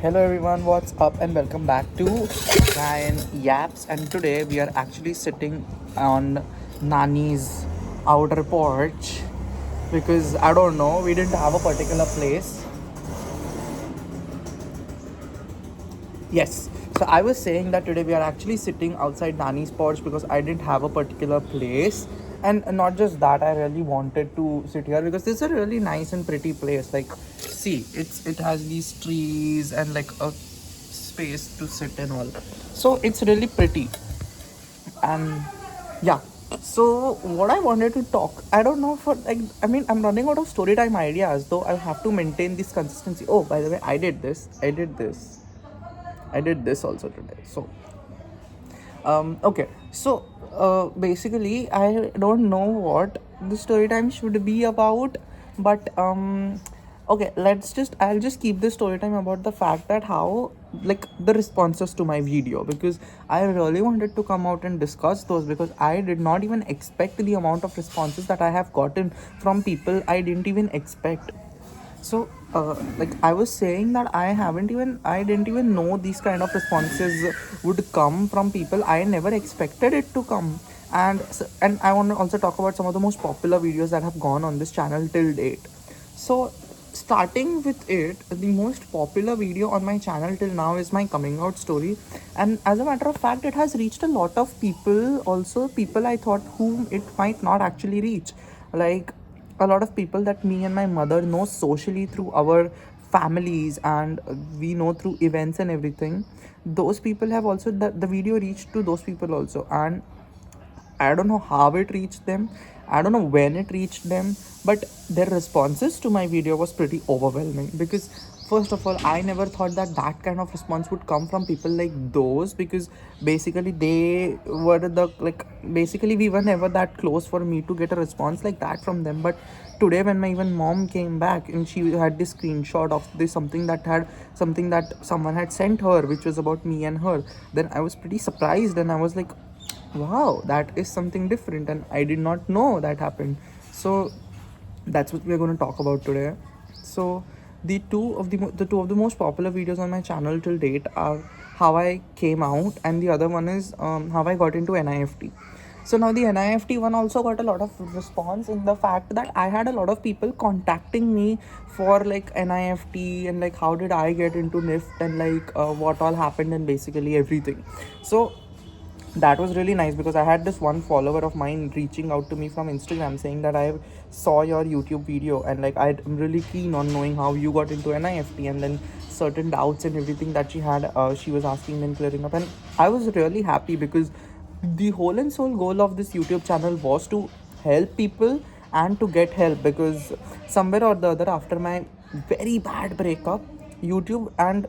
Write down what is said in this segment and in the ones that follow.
Hello everyone, what's up and welcome back to Ryan Yaps, and today we are actually sitting on Nani's outer porch because I don't know, we didn't have a particular place. Yes. So I was saying that today we are actually sitting outside Nani's porch because I didn't have a particular place. And not just that, I really wanted to sit here because this is a really nice and pretty place. Like, see, it has these trees and like a space to sit and all. So it's really pretty. And yeah. So what I wanted to talk, I don't know for like I mean I'm running out of story time ideas, though I have to maintain this consistency. Oh, by the way, I did this also today. So, okay. So, basically, I don't know what the story time should be about, but okay. I'll just keep the story time about the fact that how like the responses to my video, because I really wanted to come out and discuss those because I did not even expect the amount of responses that I have gotten from people I didn't even expect. So, like I was saying that I didn't even know these kind of responses would come from people. I never expected it to come. And I want to also talk about some of the most popular videos that have gone on this channel till date. So, starting with it, the most popular video on my channel till now is my coming out story. And as a matter of fact, it has reached a lot of people, also people I thought whom it might not actually reach. Like a lot of people that me and my mother know socially through our families, and we know through events and everything. Those people have also the video reached to those people also, and I don't know how it reached them. I don't know when it reached them, but their responses to my video was pretty overwhelming because first of all, I never thought that that kind of response would come from people like those, because basically they were the like basically we were never that close for me to get a response like that from them. But today when my even mom came back and she had this screenshot of this something that someone had sent her, which was about me and her, then I was pretty surprised and I was like, wow, that is something different and I did not know that happened. So that's what we're going to talk about today. So the two of the most popular videos on my channel till date are how I came out, and the other one is how I got into NIFT. So now the NIFT one also got a lot of response in the fact that I had a lot of people contacting me for like NIFT and like how did I get into NIFT and like what all happened and basically everything. So that was really nice because I had this one follower of mine reaching out to me from Instagram saying that I saw your YouTube video and like I'm really keen on knowing how you got into NIFT, and then certain doubts and everything that she had, she was asking and clearing up. And I was really happy because the whole and sole goal of this YouTube channel was to help people and to get help, because somewhere or the other after my very bad breakup, YouTube and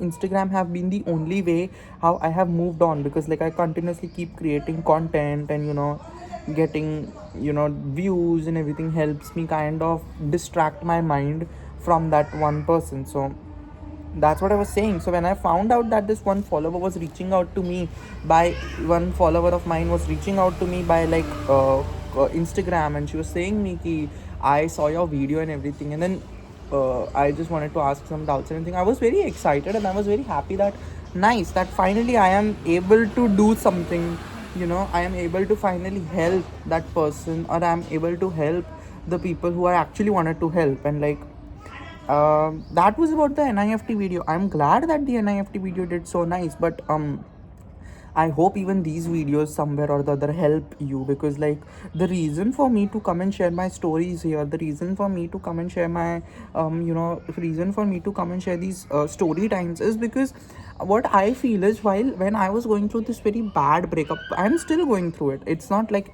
Instagram have been the only way how I have moved on, because like I continuously keep creating content and getting views and everything helps me kind of distract my mind from that one person. So that's what I was saying. So when I found out that this one follower was reaching out to me by one follower of mine was reaching out to me by like Instagram, and she was saying me ki I saw your video and everything, and then I just wanted to ask some doubts and everything. I was very excited and I was very happy that nice that finally I am able to do something. I am able to finally help that person, or I am able to help the people who I actually wanted to help. And like that was about the NIFT video. I'm glad that the NIFT video did so nice, but I hope even these videos somewhere or the other help you, because like the reason for me to come and share my stories here, the reason for me to come and share my reason for me to come and share these story times is because what I feel is while when I was going through this very bad breakup, I'm still going through it. It's not like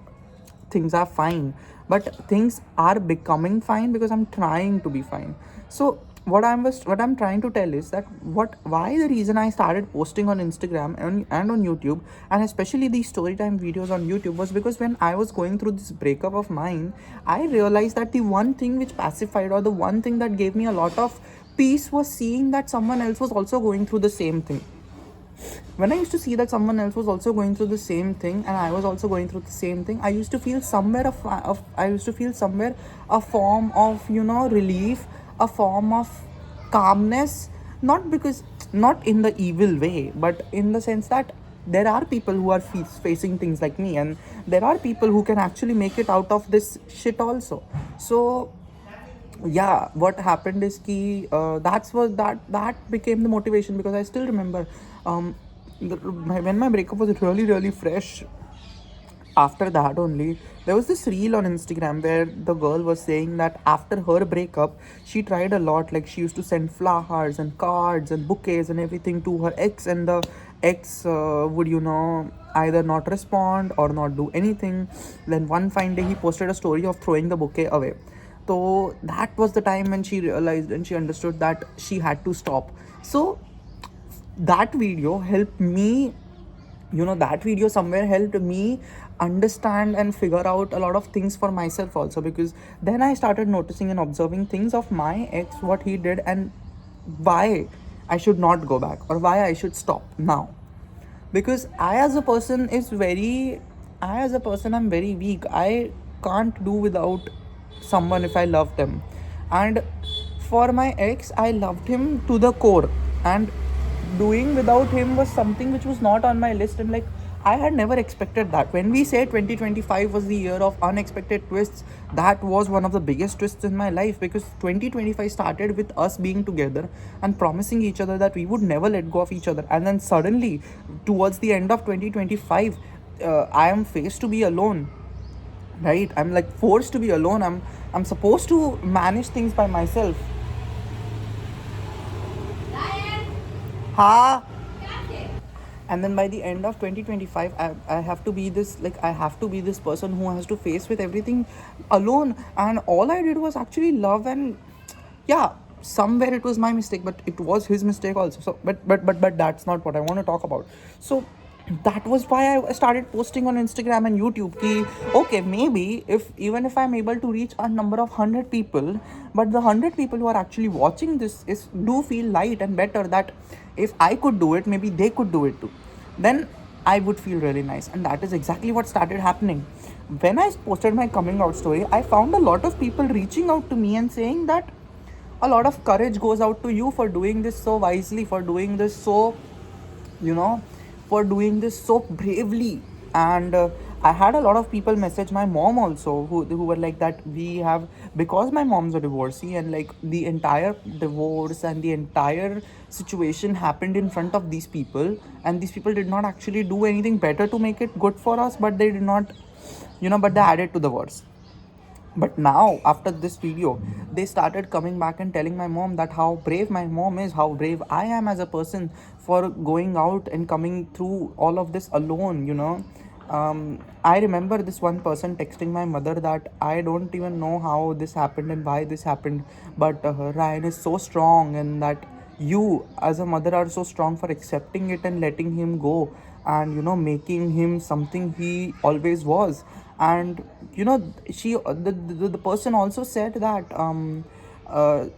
things are fine, but things are becoming fine because I'm trying to be fine. So what I'm trying to tell is that what why the reason I started posting on Instagram and on YouTube, and especially these storytime videos on YouTube, was because when I was going through this breakup of mine, I realized that the one thing which pacified, or the one thing that gave me a lot of peace, was seeing that someone else was also going through the same thing. When I used to see that someone else was also going through the same thing and I was also going through the same thing, I used to feel somewhere I used to feel somewhere a form of relief, a form of calmness, not because, not in the evil way, but in the sense that there are people who are facing things like me, and there are people who can actually make it out of this shit also. So yeah, what happened is ki that's what that became the motivation, because I still remember when my breakup was really really fresh. After that only, there was this reel on Instagram where the girl was saying that after her breakup she tried a lot, like she used to send flowers and cards and bouquets and everything to her ex, and the ex would, you know, either not respond or not do anything. Then one fine day he posted a story of throwing the bouquet away. So that was the time when she realized and she understood that she had to stop. So that video helped me, you know, that video somewhere helped me understand and figure out a lot of things for myself also, because then I started noticing and observing things of my ex, what he did, and why I should not go back or why I should stop now. Because I as a person is very, I as a person I'm very weak. I can't do without someone if I love them. And for my ex, I loved him to the core, and doing without him was something which was not on my list. And like, I had never expected that. When we say 2025 was the year of unexpected twists, that was one of the biggest twists in my life, because 2025 started with us being together and promising each other that we would never let go of each other. And then suddenly, towards the end of 2025, I am faced to be alone, right? I'm like forced to be alone. I'm supposed to manage things by myself. Ha! And then by the end of 2025, I have to be this, like, I have to be this person who has to face with everything alone. And all I did was actually love. And yeah, somewhere it was my mistake, but it was his mistake also. So but that's not what I want to talk about. So that was why I started posting on Instagram and YouTube ki, okay, maybe if even if I'm able to reach a number of 100 people, but the 100 people who are actually watching this is do feel light and better, that if I could do it, maybe they could do it too, then I would feel really nice. And that is exactly what started happening. When I posted my coming out story, I found a lot of people reaching out to me and saying that a lot of courage goes out to you for doing this so wisely, for doing this so, you know, for doing this so bravely. And I had a lot of people message my mom also, who were like that we have, because my mom's a divorcee, and like the entire divorce and the entire situation happened in front of these people, and these people did not actually do anything better to make it good for us, but they did not, you know, but they added to the words. But now after this video, they started coming back and telling my mom that how brave my mom is, how brave I am as a person for going out and coming through all of this alone, you know. I remember this one person texting my mother that I don't even know how this happened and why this happened, but Ryan is so strong, and that you as a mother are so strong for accepting it and letting him go, and you know, making him something he always was. And you know, she the person also said that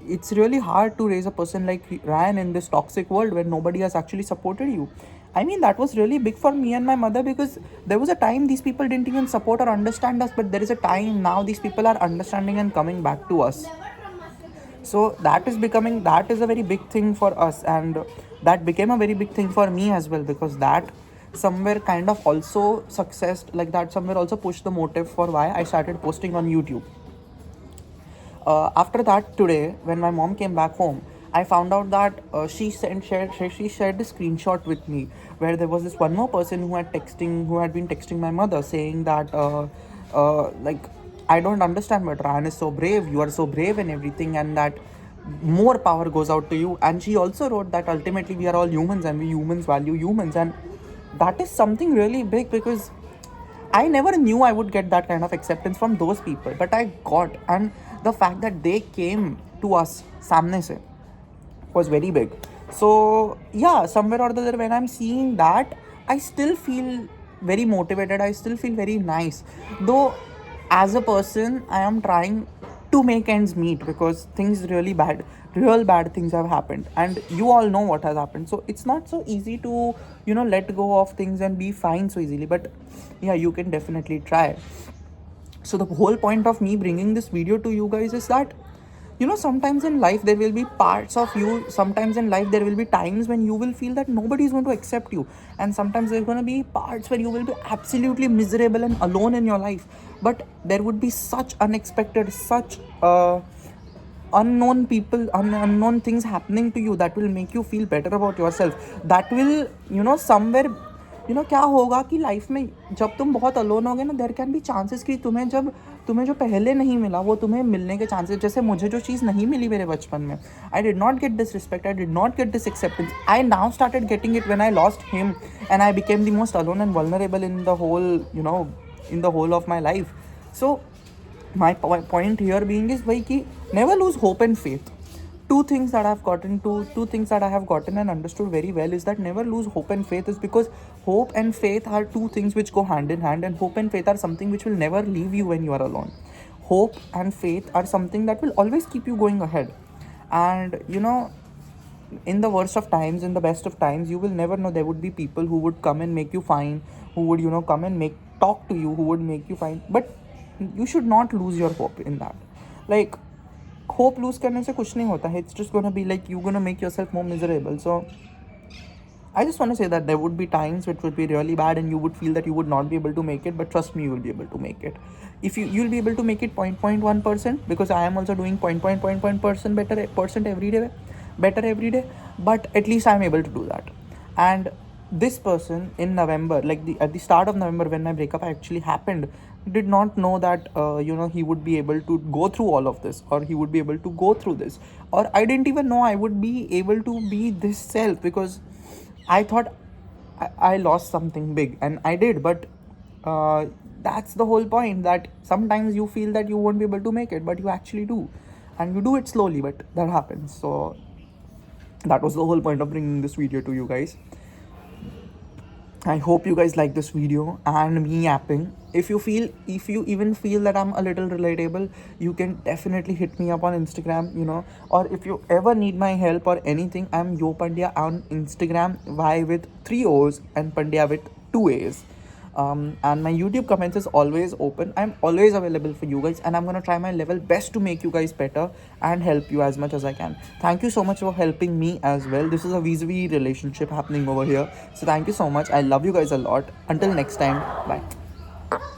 it's really hard to raise a person like Ryan in this toxic world where nobody has actually supported you. I mean, that was really big for me and my mother, because there was a time these people didn't even support or understand us, but there is a time now these people are understanding and coming back to us. So that is becoming, that is a very big thing for us, and that became a very big thing for me as well, because that somewhere kind of also success, like that somewhere also pushed the motive for why I started posting on YouTube. After that, today when my mom came back home, I found out that she shared the screenshot with me, where there was this one more person who had been texting my mother saying that like, I don't understand, but Ryan is so brave, you are so brave and everything, and that more power goes out to you. And she also wrote that ultimately we are all humans, and we humans value humans. And that is something really big, because I never knew I would get that kind of acceptance from those people, but I got. And the fact that they came to us samne se was very big. So yeah, somewhere or the other, when I'm seeing that, I still feel very motivated. I still feel very nice. Though as a person, I am trying to make ends meet, because things really bad, real bad things have happened, and you all know what has happened. So it's not so easy to, you know, let go of things and be fine so easily. But yeah, you can definitely try. So the whole point of me bringing this video to you guys is that you know, sometimes in life there will be parts of you, sometimes in life there will be times when you will feel that nobody is going to accept you, and sometimes there's going to be parts where you will be absolutely miserable and alone in your life. But there would be such unexpected, such unknown people, unknown things happening to you that will make you feel better about yourself. That will, you know, somewhere, you know, क्या होगा कि life में जब तुम बहुत alone होगे ना, there can be chances कि तुम्हें जो पहले नहीं मिला वो तुम्हें मिलने के चांसेस, जैसे मुझे जो चीज़ नहीं मिली मेरे बचपन में, I did not get this respect, I did not get this acceptance, I now started getting it when I lost him and I became the most alone and vulnerable in the whole, you know, in the whole of my life. So my point here being is भाई कि never lose hope and faith. Two things that I have gotten and understood very well is that never lose hope and faith, is because hope and faith are two things which go hand in hand, and hope and faith are something which will never leave you when you are alone. Hope and faith are something that will always keep you going ahead. And you know, in the worst of times, in the best of times, you will never know, there would be people who would come and make you fine, who would, you know, come and talk to you, who would make you fine. But you should not lose your hope in that. Like, hope lose करने से कुछ नहीं होता है. It's just gonna be like you're gonna make yourself more miserable. So I just want to say that there would be times which would be really bad and you would feel that you would not be able to make it, but trust me, you will be able to make it. If you'll be able to make it 0.1%, because I am also doing percent better every day, but at least I'm able to do that. And this person in November, like at the start of November when my breakup actually happened, did not know that you know, he would be able to go through all of this, or he would be able to go through this, or I didn't even know I would be able to be this self, because I thought I lost something big, and I did. But that's the whole point, that sometimes you feel that you won't be able to make it, but you actually do, and you do it slowly, but that happens. So that was the whole point of bringing this video to you guys. I hope you guys like this video and me yapping. If you even feel that I'm a little relatable, you can definitely hit me up on Instagram, you know, or if you ever need my help or anything, I'm Yo Pandya on Instagram, Y with 3 O's and Pandya with 2 A's. And my YouTube comments is always open. I'm always available for you guys, and I'm gonna try my level best to make you guys better and help you as much as I can. Thank you so much for helping me as well. This is a vis-a-vis relationship happening over here, so thank you so much. I love you guys a lot. Until next time, bye.